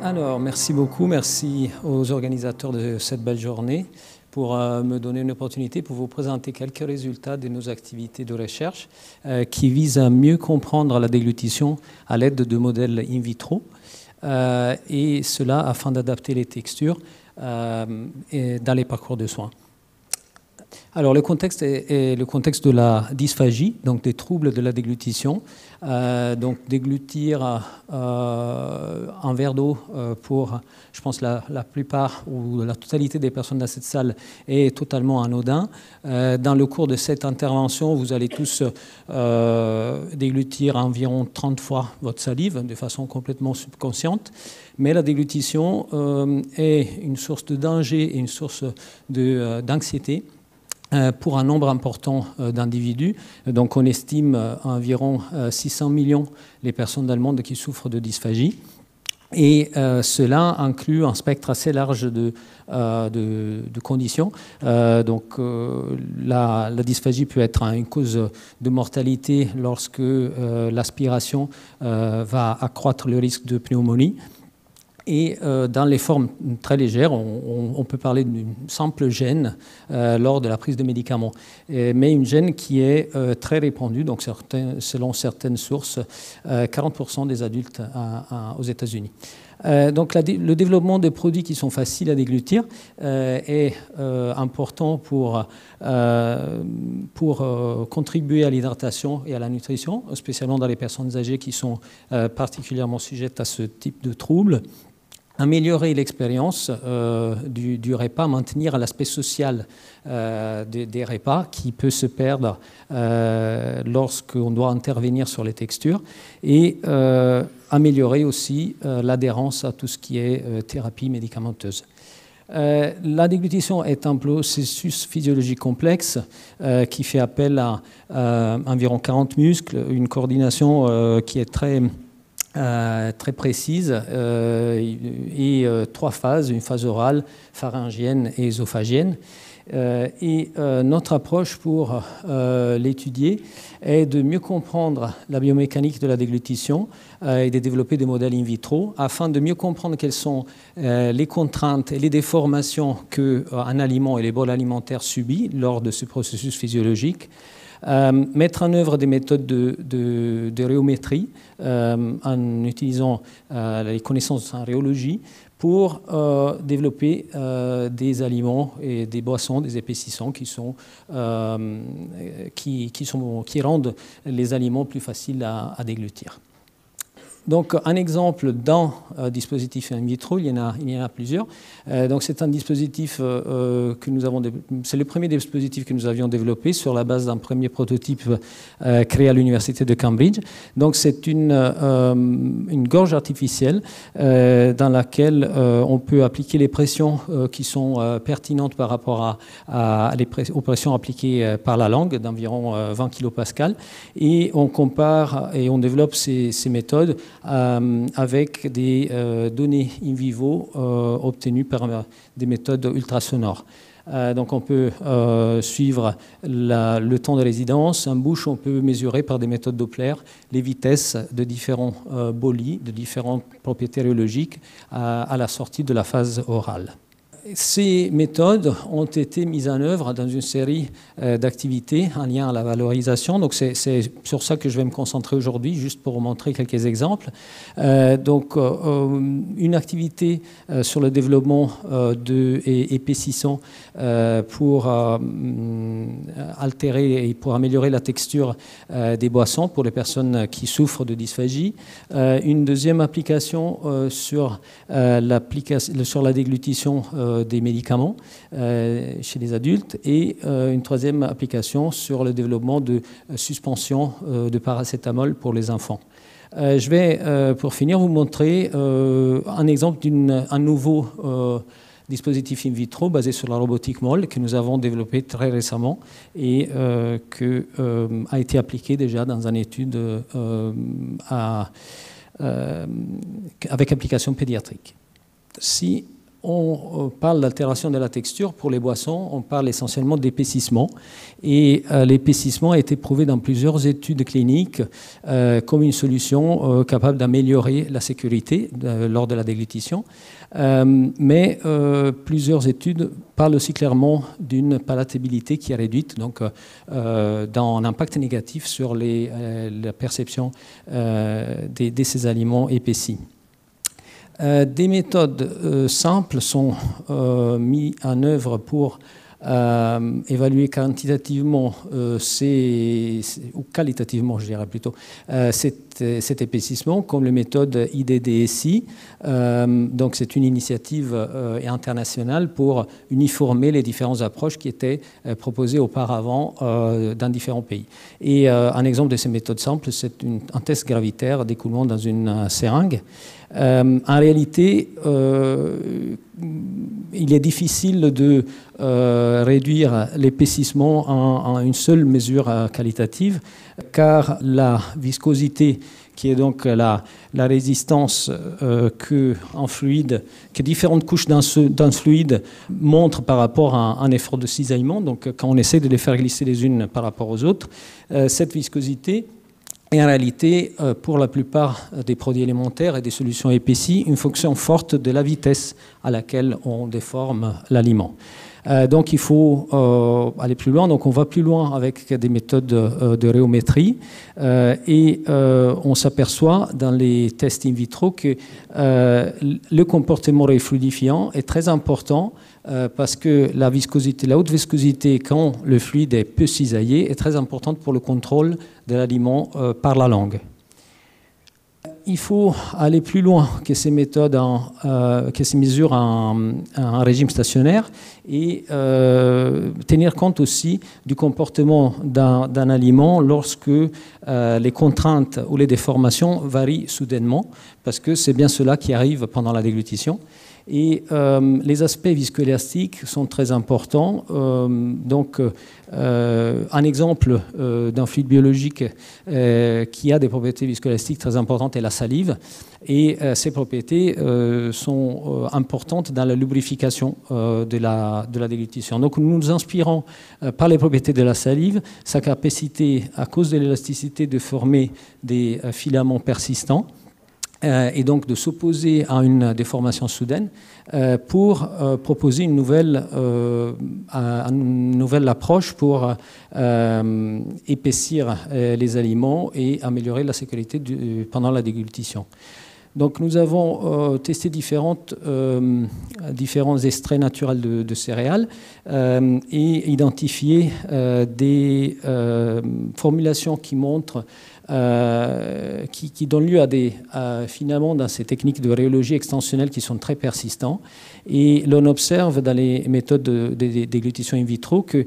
Alors, merci beaucoup, merci aux organisateurs de cette belle journée pour me donner une opportunité pour vous présenter quelques résultats de nos activités de recherche qui visent à mieux comprendre la déglutition à l'aide de modèles in vitro et cela afin d'adapter les textures dans les parcours de soins. Alors, le contexte est le contexte de la dysphagie, donc des troubles de la déglutition. Donc, déglutir un verre d'eau pour, je pense, la plupart ou la totalité des personnes dans cette salle est totalement anodin. Dans le cours de cette intervention, vous allez tous déglutir environ 30 fois votre salive de façon complètement subconsciente. Mais la déglutition est une source de danger et une source d'anxiété pour un nombre important d'individus. Donc on estime environ 600 millions les personnes dans le monde qui souffrent de dysphagie. Et cela inclut un spectre assez large de conditions. Donc la dysphagie peut être une cause de mortalité lorsque l'aspiration va accroître le risque de pneumonie. Et dans les formes très légères, on peut parler d'une simple gêne lors de la prise de médicaments. Mais une gêne qui est très répandue, donc selon certaines sources, 40% des adultes aux États-Unis. Donc le développement de produits qui sont faciles à déglutir est important pour contribuer à l'hydratation et à la nutrition, spécialement dans les personnes âgées qui sont particulièrement sujettes à ce type de troubles. Améliorer l'expérience du repas, maintenir l'aspect social des repas qui peut se perdre lorsqu'on doit intervenir sur les textures et améliorer aussi l'adhérence à tout ce qui est thérapie médicamenteuse. La déglutition est un processus physiologique complexe qui fait appel à environ 40 muscles, une coordination qui est très précise et 3 phases, une phase orale, pharyngienne et ésophagienne. Notre approche pour l'étudier est de mieux comprendre la biomécanique de la déglutition et de développer des modèles in vitro afin de mieux comprendre quelles sont les contraintes et les déformations qu'un aliment et les bols alimentaires subit lors de ce processus physiologique. Mettre en œuvre des méthodes de rhéométrie en utilisant les connaissances en rhéologie pour développer des aliments et des boissons, des épaississants qui rendent les aliments plus faciles à déglutir. Donc, un exemple d'un dispositif in vitro, il y en a plusieurs. Donc, c'est un dispositif c'est le premier dispositif que nous avions développé sur la base d'un premier prototype créé à l'université de Cambridge. Donc, c'est une gorge artificielle dans laquelle on peut appliquer les pressions qui sont pertinentes par rapport aux pressions appliquées par la langue d'environ 20 kPa. Et on compare et on développe ces méthodes avec des données in vivo obtenues par des méthodes ultrasonores. Donc on peut suivre le temps de résidence. En bouche, on peut mesurer par des méthodes Doppler les vitesses de différents bolis, de différentes propriétés rhéologiques à la sortie de la phase orale. Ces méthodes ont été mises en œuvre dans une série d'activités en lien à la valorisation. Donc, c'est sur ça que je vais me concentrer aujourd'hui, juste pour vous montrer quelques exemples. Donc, une activité sur le développement d'épaississants pour altérer et pour améliorer la texture des boissons pour les personnes qui souffrent de dysphagie. Une deuxième application sur la déglutition des médicaments chez les adultes et une troisième application sur le développement de suspension de paracétamol pour les enfants. Je vais, pour finir, vous montrer un exemple d'un nouveau dispositif in vitro basé sur la robotique molle que nous avons développé très récemment et qui a été appliqué déjà dans une étude avec application pédiatrique. Si on parle d'altération de la texture. Pour les boissons, on parle essentiellement d'épaississement. Et l'épaississement a été prouvé dans plusieurs études cliniques comme une solution capable d'améliorer la sécurité lors de la déglutition. Mais plusieurs études parlent aussi clairement d'une palatabilité qui est réduite, donc dans un impact négatif sur la perception de ces aliments épaissis. Des méthodes simples sont mises en œuvre pour évaluer quantitativement ou qualitativement, je dirais plutôt, cet épaississement, comme la méthode IDDSI. Donc c'est une initiative internationale pour uniformer les différentes approches qui étaient proposées auparavant dans différents pays. Et un exemple de ces méthodes simples, c'est un test gravitaire d'écoulement dans une seringue. En réalité, il est difficile de réduire l'épaississement en une seule mesure qualitative, car la viscosité, qui est donc la résistance que différentes couches d'un fluide montrent par rapport à un effort de cisaillement, donc quand on essaie de les faire glisser les unes par rapport aux autres, cette viscosité est en réalité, pour la plupart des produits élémentaires et des solutions épaissies, une fonction forte de la vitesse à laquelle on déforme l'aliment. Donc il faut aller plus loin. Donc on va plus loin avec des méthodes de rhéométrie et on s'aperçoit dans les tests in vitro que le comportement réfluidifiant est très important parce que la haute viscosité, quand le fluide est peu cisaillé, est très importante pour le contrôle de l'aliment par la langue. Il faut aller plus loin que ces méthodes, que ces mesures en régime stationnaire et tenir compte aussi du comportement d'un aliment lorsque les contraintes ou les déformations varient soudainement, parce que c'est bien cela qui arrive pendant la déglutition. Et les aspects viscoélastiques sont très importants. Donc, un exemple d'un fluide biologique qui a des propriétés viscoélastiques très importantes est la salive. Et ces propriétés sont importantes dans la lubrification de la déglutition. Donc, nous nous inspirons par les propriétés de la salive, sa capacité, à cause de l'élasticité, de former des filaments persistants, et donc de s'opposer à une déformation soudaine pour proposer une nouvelle approche pour épaissir les aliments et améliorer la sécurité pendant la déglutition. Donc nous avons testé différents extraits naturels de céréales et identifié des formulations qui montrent qui donnent lieu à finalement dans ces techniques de rhéologie extensionnelle qui sont très persistants. Et l'on observe dans les méthodes de déglutition in vitro que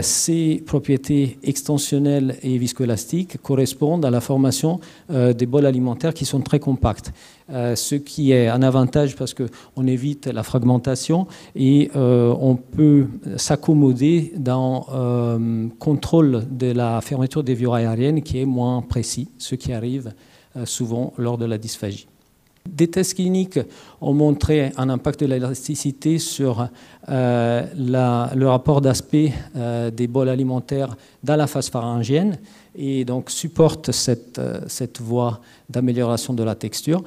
ces propriétés extensionnelles et viscoélastiques correspondent à la formation des bols alimentaires qui sont très compacts. Ce qui est un avantage parce qu'on évite la fragmentation et on peut s'accommoder dans contrôle de la fermeture des voies aériennes qui est moins précis, ce qui arrive souvent lors de la dysphagie. Des tests cliniques ont montré un impact de l'élasticité sur le rapport d'aspect des bols alimentaires dans la phase pharyngienne et donc supportent cette voie d'amélioration de la texture.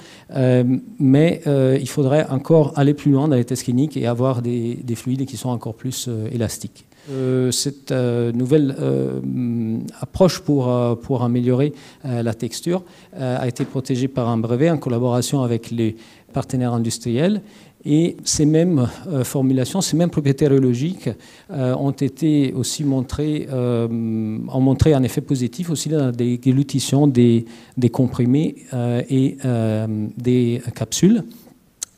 Mais il faudrait encore aller plus loin dans les tests cliniques et avoir des fluides qui sont encore plus élastiques. Cette nouvelle approche pour améliorer la texture a été protégée par un brevet en collaboration avec les partenaires industriels. Et ces mêmes formulations, ces mêmes propriétés rhéologiques ont été aussi montrées, ont montré un effet positif aussi dans la déglutition des comprimés et des capsules.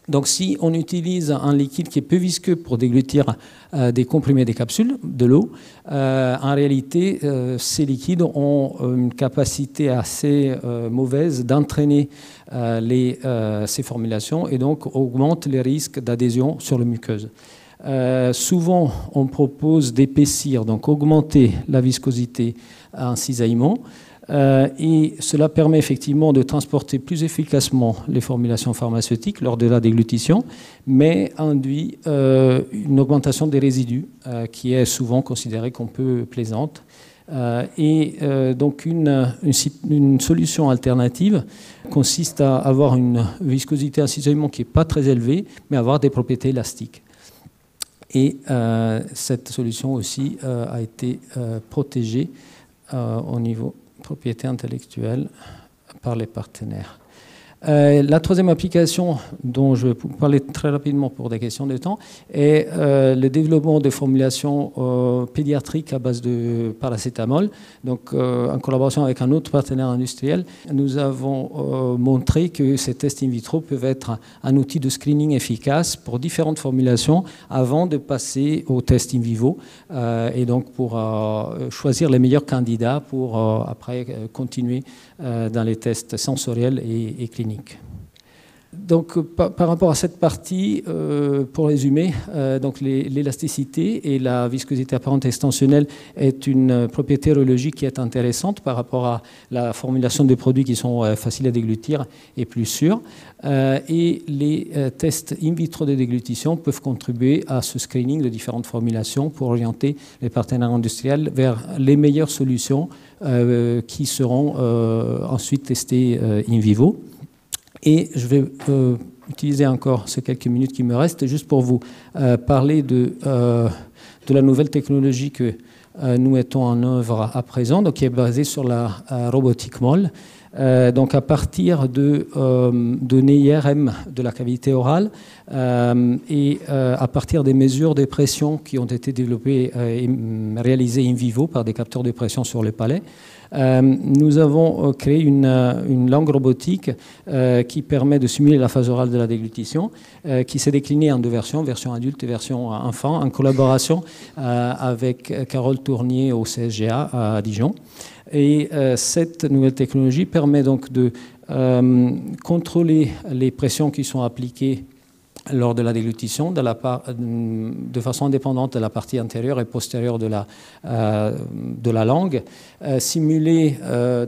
Donc si on utilise un liquide qui est peu visqueux pour déglutir des comprimés des capsules, de l'eau, en réalité, ces liquides ont une capacité assez mauvaise d'entraîner ces formulations et donc augmentent les risques d'adhésion sur la muqueuse. Souvent, on propose d'épaissir, donc augmenter la viscosité en cisaillement. Et cela permet effectivement de transporter plus efficacement les formulations pharmaceutiques lors de la déglutition, mais induit une augmentation des résidus qui est souvent considérée comme peu plaisante. Donc une solution alternative consiste à avoir une viscosité incisionnement qui n'est pas très élevée, mais avoir des propriétés élastiques. Et cette solution aussi a été protégée au niveau propriété intellectuelle par les partenaires. La troisième application dont je vais vous parler très rapidement pour des questions de temps est le développement de formulations pédiatriques à base de paracétamol. Donc, en collaboration avec un autre partenaire industriel, nous avons montré que ces tests in vitro peuvent être un outil de screening efficace pour différentes formulations avant de passer aux tests in vivo et donc pour choisir les meilleurs candidats pour après continuer dans les tests sensoriels et cliniques. Donc, par rapport à cette partie, pour résumer, donc l'élasticité et la viscosité apparente extensionnelle est une propriété rhéologique qui est intéressante par rapport à la formulation des produits qui sont faciles à déglutir et plus sûrs. Et les tests in vitro de déglutition peuvent contribuer à ce screening de différentes formulations pour orienter les partenaires industriels vers les meilleures solutions qui seront ensuite testées in vivo. Et je vais utiliser encore ces quelques minutes qui me restent juste pour vous parler de la nouvelle technologie que nous mettons en œuvre à présent, donc qui est basée sur la robotique molle. Donc à partir de données IRM de la cavité orale et à partir des mesures de pression qui ont été développées et réalisées in vivo par des capteurs de pression sur le palais, nous avons créé une langue robotique qui permet de simuler la phase orale de la déglutition, qui s'est déclinée en deux versions, version adulte et version enfant, en collaboration avec Carole Tournier au CSGA à Dijon. Et cette nouvelle technologie permet donc de contrôler les pressions qui sont appliquées lors de la déglutition de façon indépendante de la partie antérieure et postérieure de la langue, simuler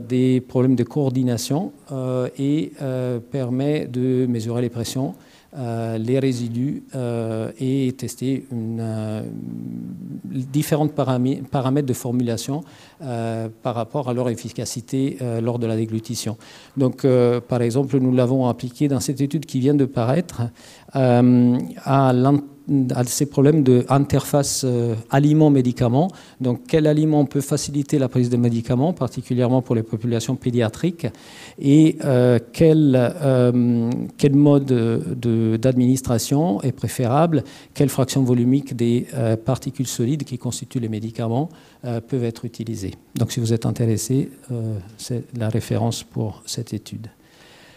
des problèmes de coordination et permet de mesurer les pressions, les résidus et tester différents paramètres de formulation par rapport à leur efficacité lors de la déglutition. Donc, par exemple, nous l'avons appliqué dans cette étude qui vient de paraître à ces problèmes d'interface aliment-médicament. Donc, quel aliment peut faciliter la prise de médicaments, particulièrement pour les populations pédiatriques, et quel mode d'administration est préférable, quelle fraction volumique des particules solides qui constituent les médicaments peuvent être utilisées. Donc, si vous êtes intéressé, c'est la référence pour cette étude.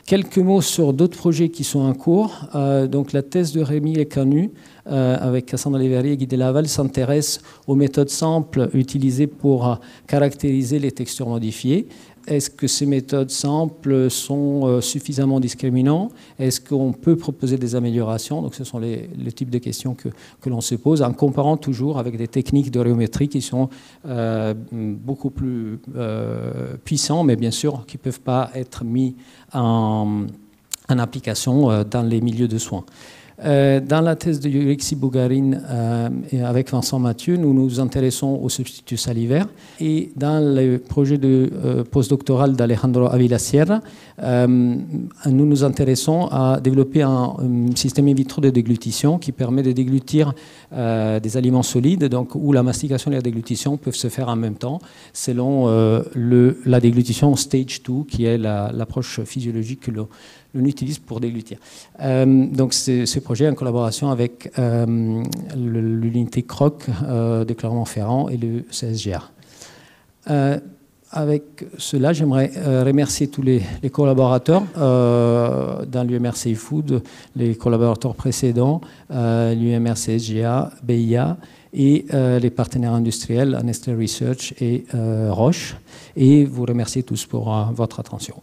Quelques mots sur d'autres projets qui sont en cours. Donc, la thèse de Rémi Lecanu avec Cassandra Léverier et Guy Delaval s'intéresse aux méthodes simples utilisées pour caractériser les textures modifiées. Est-ce que ces méthodes simples sont suffisamment discriminantes? Est-ce qu'on peut proposer des améliorations? Donc, ce sont les types de questions que l'on se pose en comparant toujours avec des techniques de rhéométrie qui sont beaucoup plus puissantes, mais bien sûr qui ne peuvent pas être mis en application dans les milieux de soins. Dans la thèse de Yurixi Bougarine avec Vincent Mathieu, nous nous intéressons aux substituts salivaires. Et dans le projet de postdoctoral d'Alejandro Avila Sierra, nous nous intéressons à développer un système in vitro de déglutition qui permet de déglutir des aliments solides, donc où la mastication et la déglutition peuvent se faire en même temps, selon la déglutition stage 2, qui est l'approche physiologique que l'on utilise pour déglutir. Donc ce projet en collaboration avec l'unité CROC de Clermont-Ferrand et le CSGA. Avec cela, j'aimerais remercier tous les collaborateurs dans l'UMR Safe Food, les collaborateurs précédents, l'UMR CSGA, BIA et les partenaires industriels, Nestlé Research et Roche. Et vous remercier tous pour votre attention.